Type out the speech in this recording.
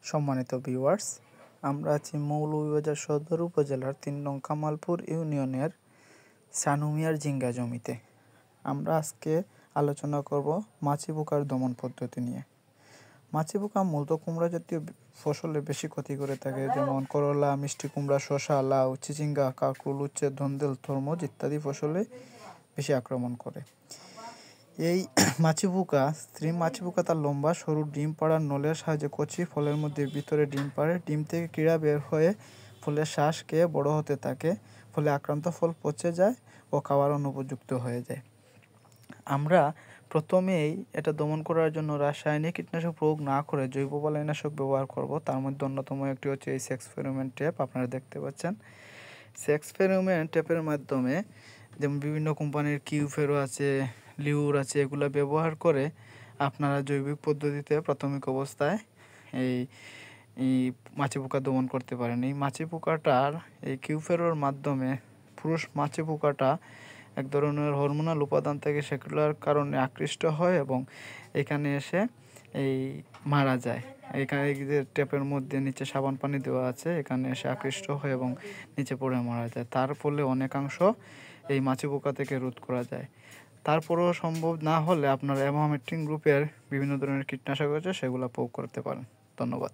সম্মানিত ভিউয়ার্স, আমরা আছি মৌলভীবাজার সদর উপজেলার ৩ নং কামালপুর ইউনিয়নের সানুমিয়ার জিঙ্গা জমিতে। আমরা আজকে আলোচনা করব মাছি পোকার দমন পদ্ধতি নিয়ে। মাছি পোকা মূলত কুমড়া জাতীয় ফসলে বেশি ক্ষতি করে থাকে, যেমন করলা, মিষ্টি কুমড়া, শসা, লাউ, চিচিঙ্গা, কাঁকরোল, উচ্ছে, ধন্দল, তরমুজ ইত্যাদি ফসলে বেশি আক্রমণ করে। এই মাছি পোকা, স্ত্রী মাছি পোকা তার লম্বা সরু ডিম পাড়ার নলের সাহায্যে কচি ফলের মধ্যে ভিতরে ডিম পাড়ে। ডিম থেকে কীড়া বের হয়ে ফলের শ্বাস খেয়ে বড় হতে থাকে, ফলে আক্রান্ত ফল পচে যায় ও খাওয়ার অনুপযুক্ত হয়ে যায়। আমরা প্রথমেই এটা দমন করার জন্য রাসায়নিক কীটনাশক প্রয়োগ না করে জৈব বালাইনাশক ব্যবহার করব। তার মধ্যে অন্যতম একটি হচ্ছে এই সেক্স ফেরোমন ট্যাপ। আপনারা দেখতে পাচ্ছেন, সেক্স ফেরোমন ট্যাপের মাধ্যমে, যেমন বিভিন্ন কোম্পানির কিউফেরো আছে, লিউর আছে, এগুলো ব্যবহার করে আপনারা জৈবিক পদ্ধতিতে প্রাথমিক অবস্থায় এই এই মাছি পোকা দমন করতে পারেন। এই মাছি পোকাটার এই কিউফেরোর মাধ্যমে পুরুষ মাছি পোকাটা এক ধরনের হরমোনাল উপাদান থেকে সেগুলোর কারণে আকৃষ্ট হয় এবং এখানে এসে এই মারা যায়। এখানে ট্যাপের মধ্যে নিচে সাবান পানি দেওয়া আছে, এখানে এসে আকৃষ্ট হয় এবং নিচে পড়ে মারা যায়। তার ফলে অনেকাংশ এই মাছি পোকা থেকে রোধ করা যায়। তারপরেও সম্ভব না হলে আপনারা অ্যামামেট্রিন গ্রুপের বিভিন্ন ধরনের কীটনাশক আছে, সেগুলো প্রয়োগ করতে পারেন। ধন্যবাদ।